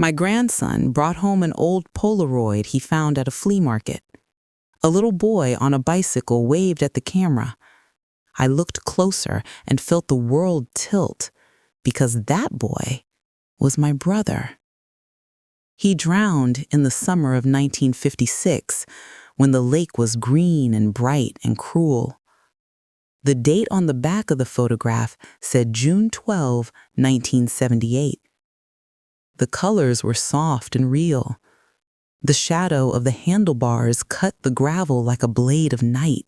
My grandson brought home an old Polaroid he found at a flea market. A little boy on a bicycle waved at the camera. I looked closer and felt the world tilt because that boy was my brother. He drowned in the summer of 1956 when the lake was green and bright and cruel. The date on the back of the photograph said June 12, 1978. The colors were soft and real. The shadow of the handlebars cut the gravel like a blade of night.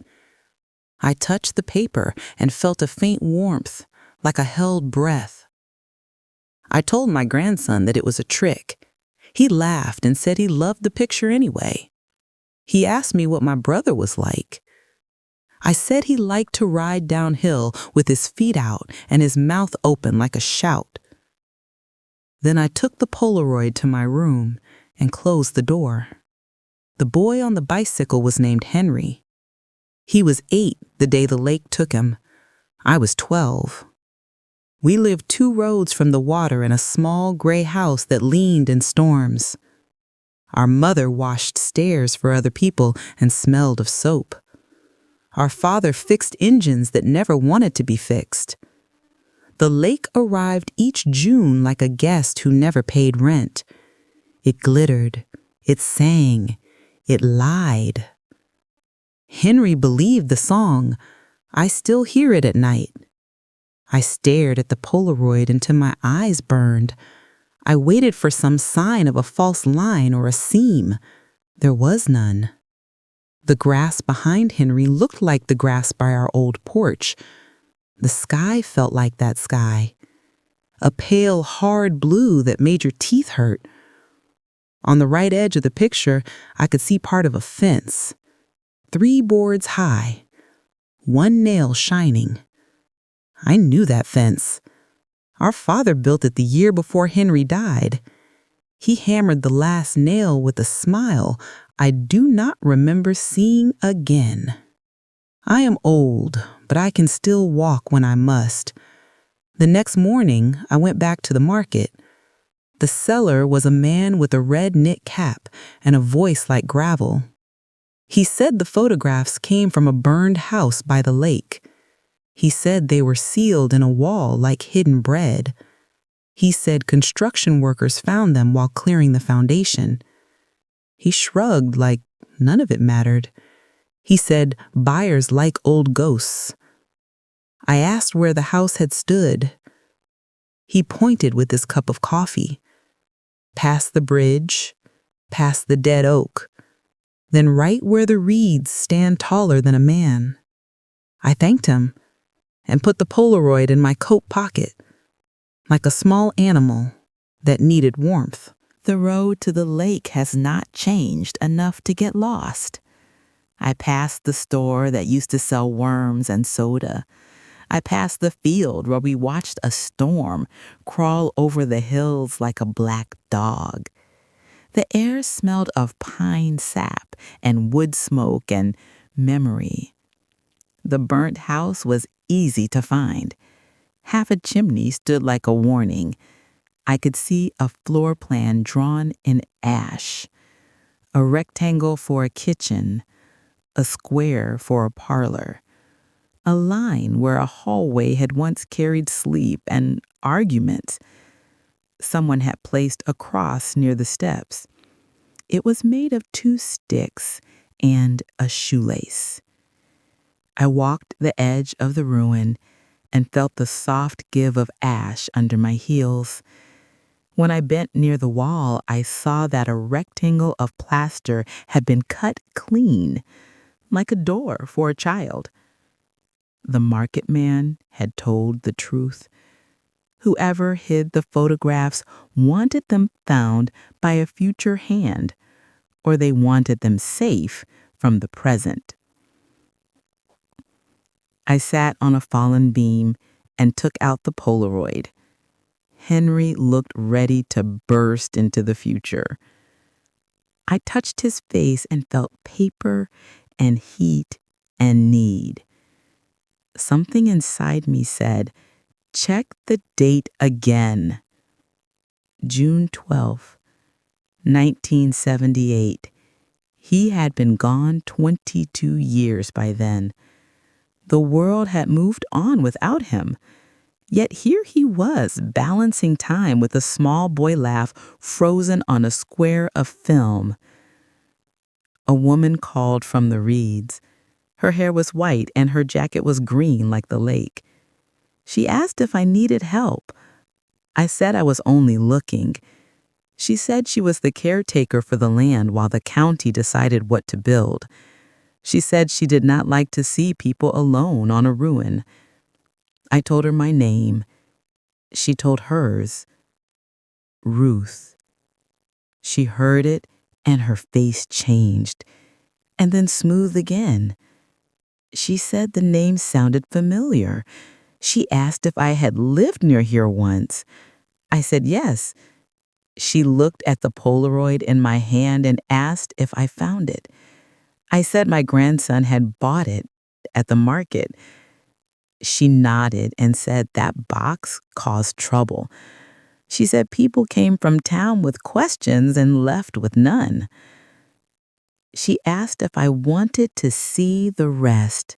I touched the paper and felt a faint warmth, like a held breath. I told my grandson that it was a trick. He laughed and said he loved the picture anyway. He asked me what my brother was like. I said he liked to ride downhill with his feet out and his mouth open like a shout. Then I took the Polaroid to my room and closed the door. The boy on the bicycle was named Henry. He was 8 the day the lake took him. I was 12. We lived 2 roads from the water in a small gray house that leaned in storms. Our mother washed stairs for other people and smelled of soap. Our father fixed engines that never wanted to be fixed. The lake arrived each June like a guest who never paid rent. It glittered, it sang, it lied. Henry believed the song. I still hear it at night. I stared at the Polaroid until my eyes burned. I waited for some sign of a false line or a seam. There was none. The grass behind Henry looked like the grass by our old porch. The sky felt like that sky. A pale, hard blue that made your teeth hurt. On the right edge of the picture, I could see part of a fence. 3 boards high. 1 nail shining. I knew that fence. Our father built it the year before Henry died. He hammered the last nail with a smile I do not remember seeing again. I am old, but I can still walk when I must. The next morning, I went back to the market. The seller was a man with a red knit cap and a voice like gravel. He said the photographs came from a burned house by the lake. He said they were sealed in a wall like hidden bread. He said construction workers found them while clearing the foundation. He shrugged like none of it mattered. He said buyers like old ghosts. I asked where the house had stood. He pointed with his cup of coffee. Past the bridge, past the dead oak, then right where the reeds stand taller than a man. I thanked him and put the Polaroid in my coat pocket, like a small animal that needed warmth. The road to the lake has not changed enough to get lost. I passed the store that used to sell worms and soda. I passed the field where we watched a storm crawl over the hills like a black dog. The air smelled of pine sap and wood smoke and memory. The burnt house was easy to find. Half a chimney stood like a warning. I could see a floor plan drawn in ash, a rectangle for a kitchen, a square for a parlor, a line where a hallway had once carried sleep and arguments. Someone had placed a cross near the steps. It was made of 2 sticks and a shoelace. I walked the edge of the ruin and felt the soft give of ash under my heels. When I bent near the wall, I saw that a rectangle of plaster had been cut clean, like a door for a child. The market man had told the truth. Whoever hid the photographs wanted them found by a future hand, or they wanted them safe from the present. I sat on a fallen beam and took out the Polaroid. Henry looked ready to burst into the future. I touched his face and felt paper and heat and need. Something inside me said, check the date again. June 12th, 1978. He had been gone 22 years by then. The world had moved on without him. Yet here he was, balancing time with a small boy laugh frozen on a square of film. A woman called from the reeds. Her hair was white and her jacket was green like the lake. She asked if I needed help. I said I was only looking. She said she was the caretaker for the land while the county decided what to build. She said she did not like to see people alone on a ruin. I told her my name. She told hers, Ruth. She heard it and her face changed, and then smoothed again. She said the name sounded familiar. She asked if I had lived near here once. I said yes. She looked at the Polaroid in my hand and asked if I found it. I said my grandson had bought it at the market. She nodded and said that box caused trouble. She said people came from town with questions and left with none. She asked if I wanted to see the rest.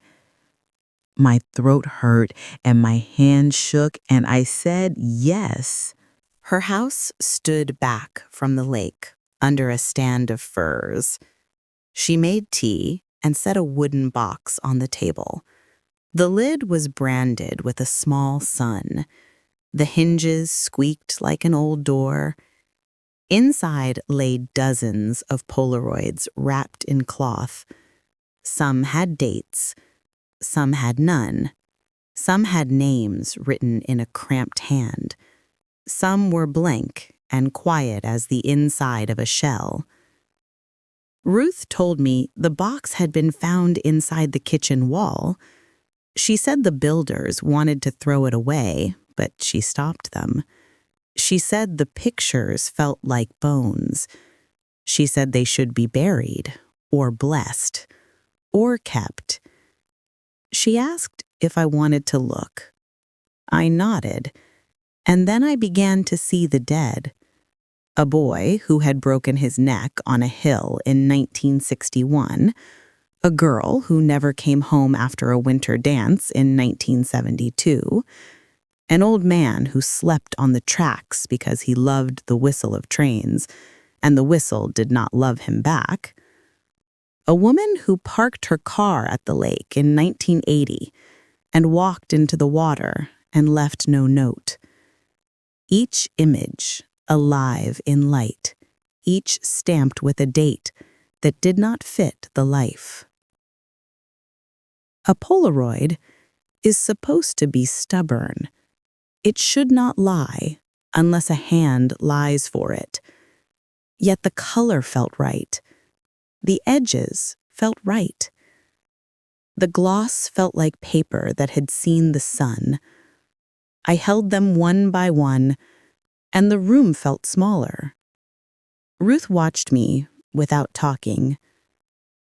My throat hurt and my hand shook, and I said yes. Her house stood back from the lake under a stand of firs. She made tea and set a wooden box on the table. The lid was branded with a small sun. The hinges squeaked like an old door. Inside lay dozens of Polaroids wrapped in cloth. Some had dates. Some had none. Some had names written in a cramped hand. Some were blank and quiet as the inside of a shell. Ruth told me the box had been found inside the kitchen wall. She said the builders wanted to throw it away, but she stopped them. She said the pictures felt like bones. She said they should be buried, or blessed, or kept. She asked if I wanted to look. I nodded. And then I began to see the dead. A boy who had broken his neck on a hill in 1961, a girl who never came home after a winter dance in 1972, an old man who slept on the tracks because he loved the whistle of trains, and the whistle did not love him back, a woman who parked her car at the lake in 1980 and walked into the water and left no note. Each image alive in light, each stamped with a date that did not fit the life. A Polaroid is supposed to be stubborn. It should not lie unless a hand lies for it. Yet the color felt right. The edges felt right. The gloss felt like paper that had seen the sun. I held them one by one, and the room felt smaller. Ruth watched me without talking.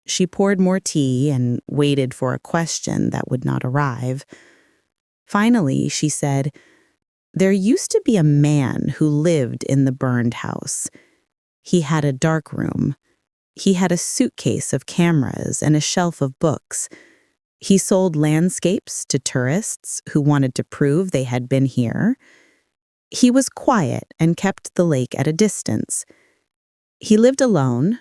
She poured more tea and waited for a question that would not arrive. Finally, she said, "There used to be a man who lived in the burned house. He had a dark room. He had a suitcase of cameras and a shelf of books. He sold landscapes to tourists who wanted to prove they had been here. He was quiet and kept the lake at a distance. He lived alone.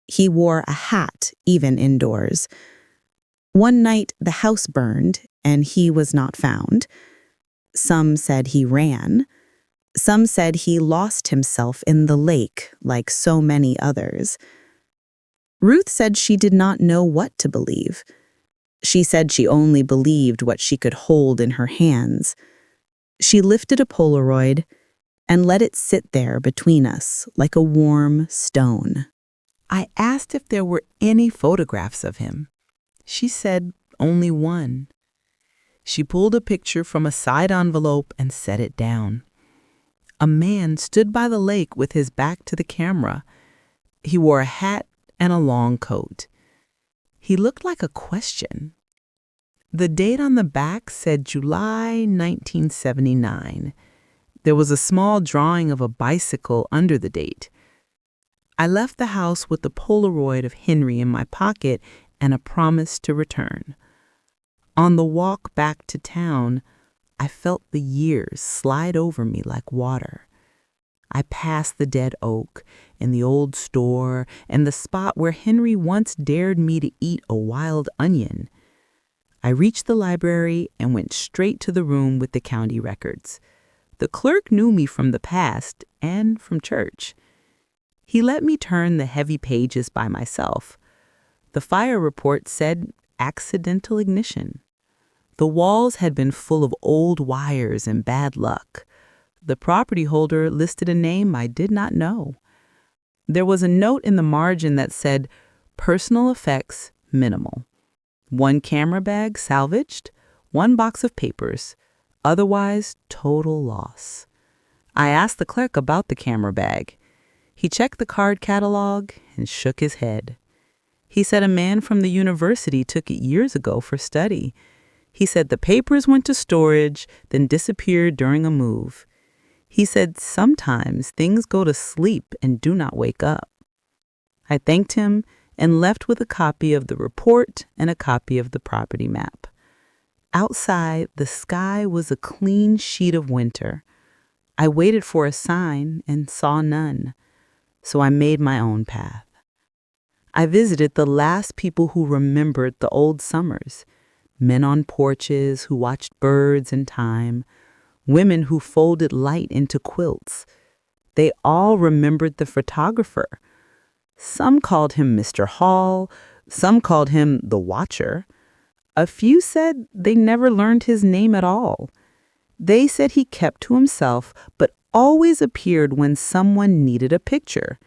He wore a hat even indoors. One night the house burned and he was not found. Some said he ran. Some said he lost himself in the lake like so many others." Ruth said she did not know what to believe. She said she only believed what she could hold in her hands. She lifted a Polaroid and let it sit there between us like a warm stone. I asked if there were any photographs of him. She said only one. She pulled a picture from a side envelope and set it down. A man stood by the lake with his back to the camera. He wore a hat and a long coat. He looked like a question. The date on the back said July 1979. There was a small drawing of a bicycle under the date. I left the house with the Polaroid of Henry in my pocket and a promise to return. On the walk back to town, I felt the years slide over me like water. I passed the dead oak and the old store and the spot where Henry once dared me to eat a wild onion. I reached the library and went straight to the room with the county records. The clerk knew me from the past and from church. He let me turn the heavy pages by myself. The fire report said accidental ignition. The walls had been full of old wires and bad luck. The property holder listed a name I did not know. There was a note in the margin that said, personal effects minimal. 1 camera bag salvaged, 1 box of papers, otherwise total loss. I asked the clerk about the camera bag. He checked the card catalog and shook his head. He said a man from the university took it years ago for study. He said the papers went to storage, then disappeared during a move. He said sometimes things go to sleep and do not wake up. I thanked him and left with a copy of the report and a copy of the property map. Outside, the sky was a clean sheet of winter. I waited for a sign and saw none, so I made my own path. I visited the last people who remembered the old summers, men on porches who watched birds and time, women who folded light into quilts. They all remembered the photographer. Some called him Mr. Hall, some called him the Watcher. A few said they never learned his name at all. They said he kept to himself, but always appeared when someone needed a picture.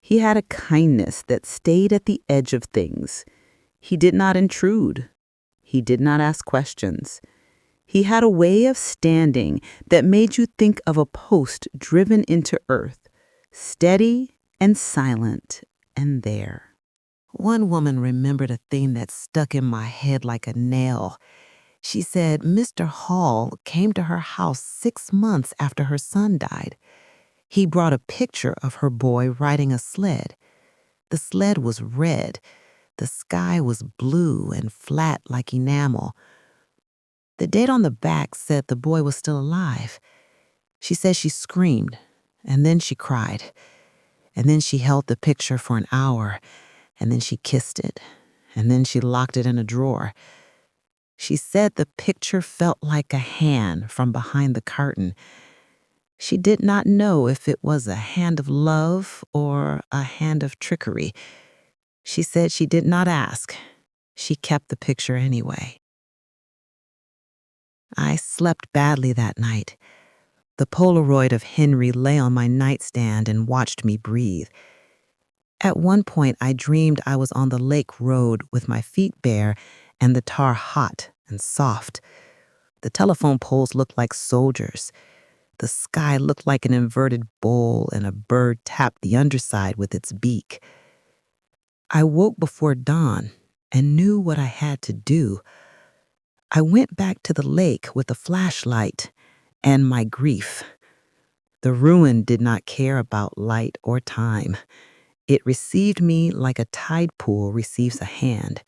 He had a kindness that stayed at the edge of things. He did not intrude. He did not ask questions. He had a way of standing that made you think of a post driven into earth, steady and silent and there. One woman remembered a theme that stuck in my head like a nail. She said Mr. Hall came to her house 6 months after her son died. He brought a picture of her boy riding a sled. The sled was red. The sky was blue and flat like enamel. The date on the back said the boy was still alive. She said she screamed, and then she cried, and then she held the picture for an hour, and then she kissed it, and then she locked it in a drawer. She said the picture felt like a hand from behind the curtain. She did not know if it was a hand of love or a hand of trickery. She said she did not ask. She kept the picture anyway. I slept badly that night. The Polaroid of Henry lay on my nightstand and watched me breathe. At one point, I dreamed I was on the lake road with my feet bare and the tar hot and soft. The telephone poles looked like soldiers. The sky looked like an inverted bowl, and a bird tapped the underside with its beak. I woke before dawn and knew what I had to do. I went back to the lake with a flashlight and my grief. The ruin did not care about light or time. It received me like a tide pool receives a hand.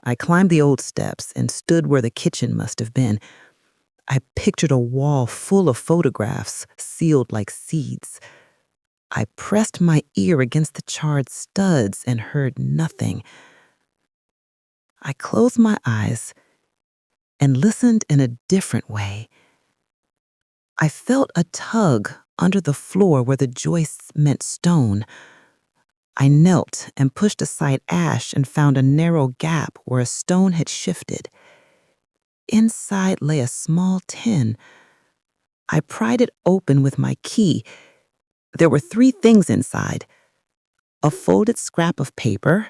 I climbed the old steps and stood where the kitchen must have been. I pictured a wall full of photographs sealed like seeds. I pressed my ear against the charred studs and heard nothing. I closed my eyes and listened in a different way. I felt a tug under the floor where the joists met stone. I knelt and pushed aside ash and found a narrow gap where a stone had shifted. Inside lay a small tin. I pried it open with my key. There were 3 things inside: a folded scrap of paper,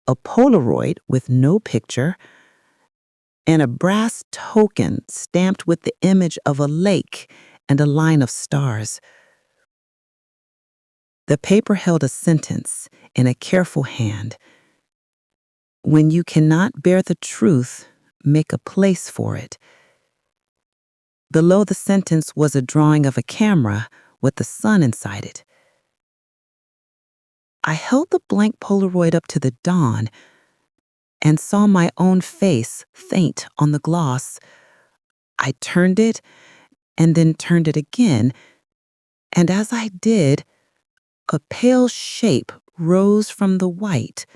a Polaroid with no picture, and a brass token stamped with the image of a lake and a line of stars. The paper held a sentence in a careful hand. When you cannot bear the truth, make a place for it. Below the sentence was a drawing of a camera with the sun inside it. I held the blank Polaroid up to the dawn and saw my own face faint on the gloss. I turned it and then turned it again, and as I did, a pale shape rose from the white.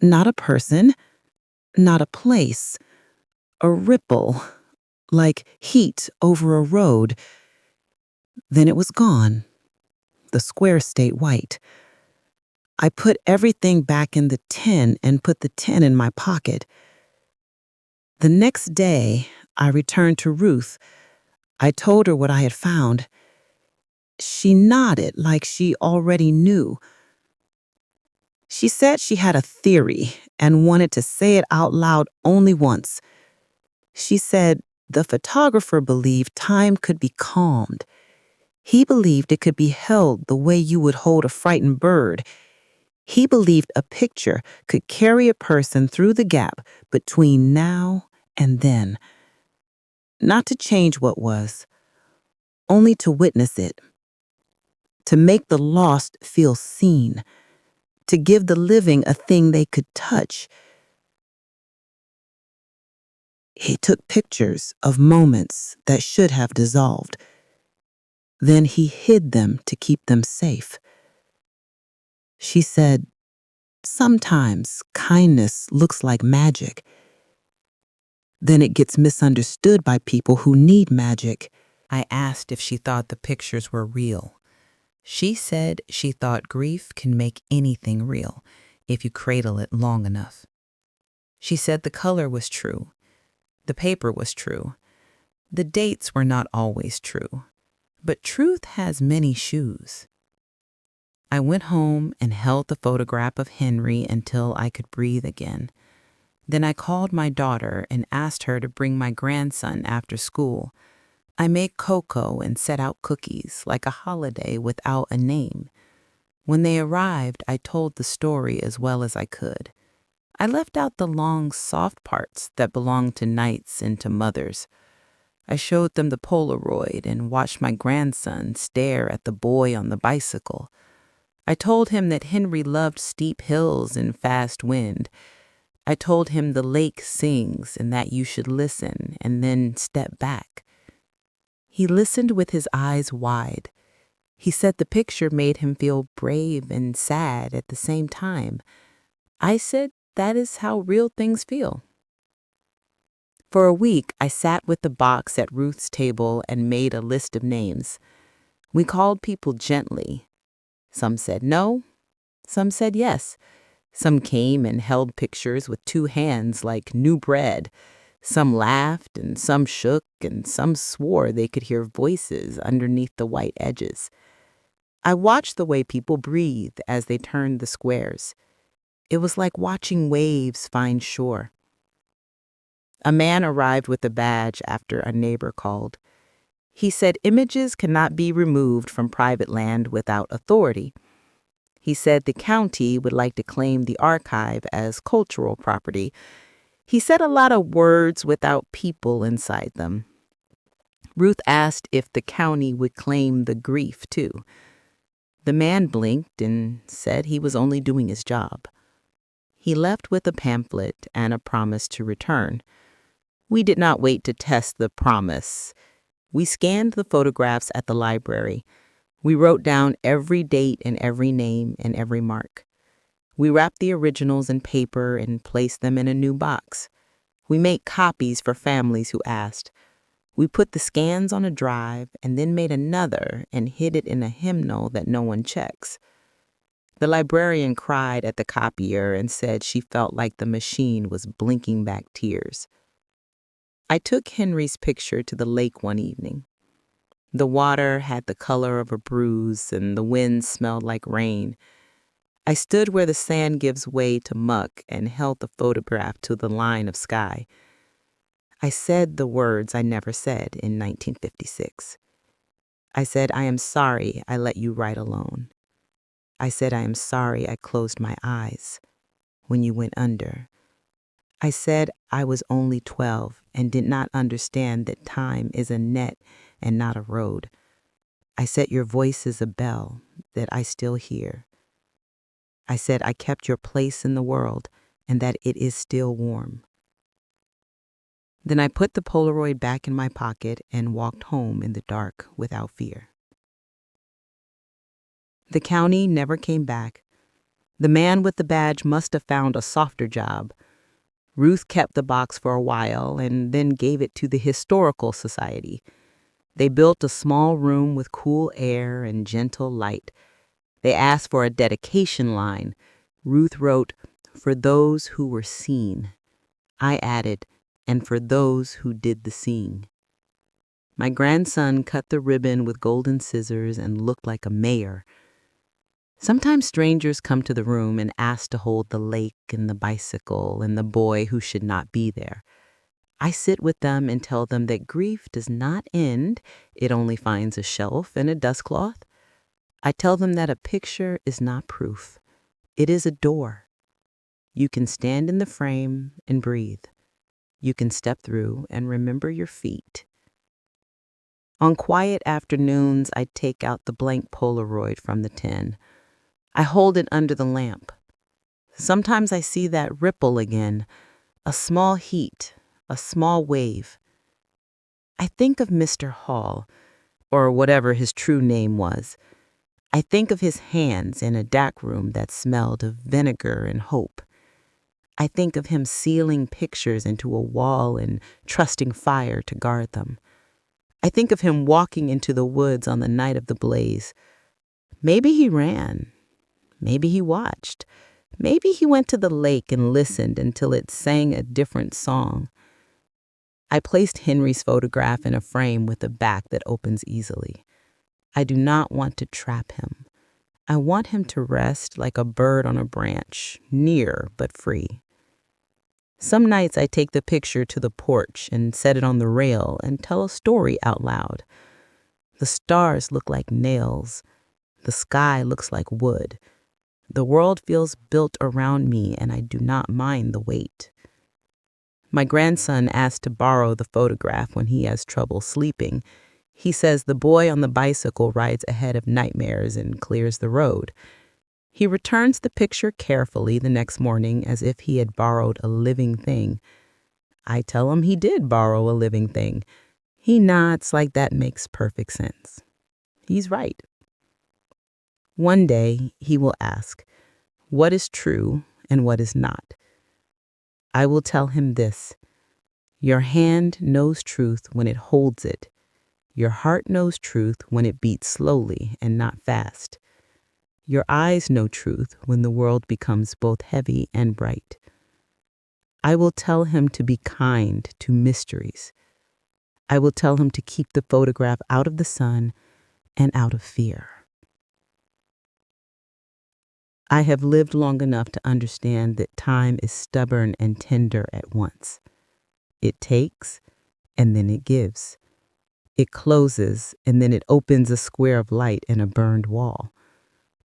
Not a person, not a place, a ripple, like heat over a road. Then it was gone. The square stayed white. I put everything back in the tin and put the tin in my pocket. The next day, I returned to Ruth. I told her what I had found. She nodded like she already knew. She said she had a theory and wanted to say it out loud only once. She said the photographer believed time could be calmed. He believed it could be held the way you would hold a frightened bird. He believed a picture could carry a person through the gap between now and then. Not to change what was, only to witness it. To make the lost feel seen. To give the living a thing they could touch. He took pictures of moments that should have dissolved. Then he hid them to keep them safe. She said, sometimes kindness looks like magic. Then it gets misunderstood by people who need magic. I asked if she thought the pictures were real. She said she thought grief can make anything real if you cradle it long enough. She said the color was true. The paper was true. The dates were not always true. But truth has many shoes. I went home and held the photograph of Henry until I could breathe again. Then I called my daughter and asked her to bring my grandson after school. I made cocoa and set out cookies like a holiday without a name. When they arrived, I told the story as well as I could. I left out the long, soft parts that belong to nights and to mothers. I showed them the Polaroid and watched my grandson stare at the boy on the bicycle. I told him that Henry loved steep hills and fast wind. I told him the lake sings and that you should listen and then step back. He listened with his eyes wide. He said the picture made him feel brave and sad at the same time. I said that is how real things feel. For a week, I sat with the box at Ruth's table and made a list of names. We called people gently. Some said no. Some said yes. Some came and held pictures with two hands like new bread. Some laughed and some shook and some swore they could hear voices underneath the white edges. I watched the way people breathed as they turned the squares. It was like watching waves find shore. A man arrived with a badge after a neighbor called. He said images cannot be removed from private land without authority. He said the county would like to claim the archive as cultural property. He said a lot of words without people inside them. Ruth asked if the county would claim the grief too. The man blinked and said he was only doing his job. He left with a pamphlet and a promise to return. We did not wait to test the promise. We scanned the photographs at the library. We wrote down every date and every name and every mark. We wrapped the originals in paper and placed them in a new box. We made copies for families who asked. We put the scans on a drive and then made another and hid it in a hymnal that no one checks. The librarian cried at the copier and said she felt like the machine was blinking back tears. I took Henry's picture to the lake one evening. The water had the color of a bruise and the wind smelled like rain. I stood where the sand gives way to muck and held the photograph to the line of sky. I said the words I never said in 1956. I said, I am sorry I let you ride alone. I said, I am sorry I closed my eyes when you went under. I said I was only 12 and did not understand that time is a net and not a road. I said your voice is a bell that I still hear. I said I kept your place in the world and that it is still warm. Then I put the Polaroid back in my pocket and walked home in the dark without fear. The county never came back. The man with the badge must have found a softer job. Ruth kept the box for a while and then gave it to the Historical Society. They built a small room with cool air and gentle light. They asked for a dedication line. Ruth wrote, "For those who were seen." I added, "And for those who did the seeing." My grandson cut the ribbon with golden scissors and looked like a mayor. Sometimes strangers come to the room and ask to hold the lake and the bicycle and the boy who should not be there. I sit with them and tell them that grief does not end. It only finds a shelf and a dustcloth. I tell them that a picture is not proof. It is a door. You can stand in the frame and breathe. You can step through and remember your feet. On quiet afternoons, I take out the blank Polaroid from the tin. I hold it under the lamp. Sometimes I see that ripple again, a small heat, a small wave. I think of Mr. Hall, or whatever his true name was. I think of his hands in a dark room that smelled of vinegar and hope. I think of him sealing pictures into a wall and trusting fire to guard them. I think of him walking into the woods on the night of the blaze. Maybe he ran. Maybe he watched. Maybe he went to the lake and listened until it sang a different song. I placed Henry's photograph in a frame with a back that opens easily. I do not want to trap him. I want him to rest like a bird on a branch, near but free. Some nights I take the picture to the porch and set it on the rail and tell a story out loud. The stars look like nails. The sky looks like wood. The world feels built around me and I do not mind the weight. My grandson asked to borrow the photograph when he has trouble sleeping. He says the boy on the bicycle rides ahead of nightmares and clears the road. He returns the picture carefully the next morning as if he had borrowed a living thing. I tell him he did borrow a living thing. He nods like that makes perfect sense. He's right. One day he will ask, what is true and what is not? I will tell him this: your hand knows truth when it holds it. Your heart knows truth when it beats slowly and not fast. Your eyes know truth when the world becomes both heavy and bright. I will tell him to be kind to mysteries. I will tell him to keep the photograph out of the sun and out of fear. I have lived long enough to understand that time is stubborn and tender at once. It takes, and then it gives. It closes, and then it opens a square of light in a burned wall.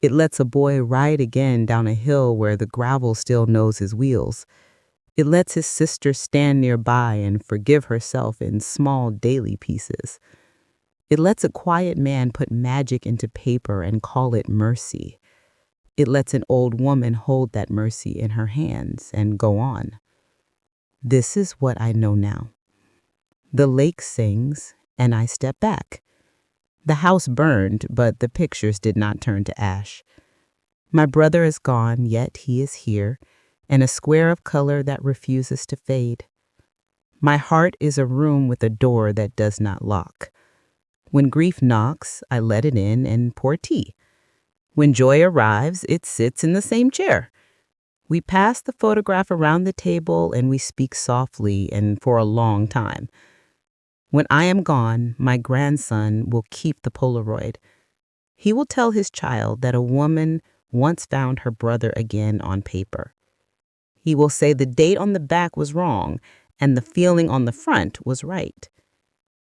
It lets a boy ride again down a hill where the gravel still knows his wheels. It lets his sister stand nearby and forgive herself in small daily pieces. It lets a quiet man put magic into paper and call it mercy. It lets an old woman hold that mercy in her hands and go on. This is what I know now. The lake sings, and I step back. The house burned, but the pictures did not turn to ash. My brother is gone, yet he is here, and a square of color that refuses to fade. My heart is a room with a door that does not lock. When grief knocks, I let it in and pour tea. When joy arrives, it sits in the same chair. We pass the photograph around the table and we speak softly and for a long time. When I am gone, my grandson will keep the Polaroid. He will tell his child that a woman once found her brother again on paper. He will say the date on the back was wrong and the feeling on the front was right.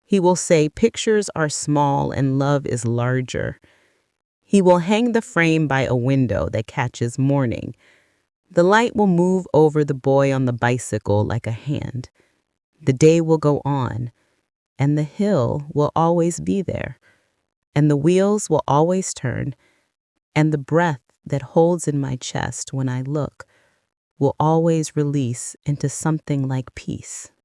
He will say pictures are small and love is larger. He will hang the frame by a window that catches morning. The light will move over the boy on the bicycle like a hand. The day will go on, and the hill will always be there, and the wheels will always turn, and the breath that holds in my chest when I look will always release into something like peace.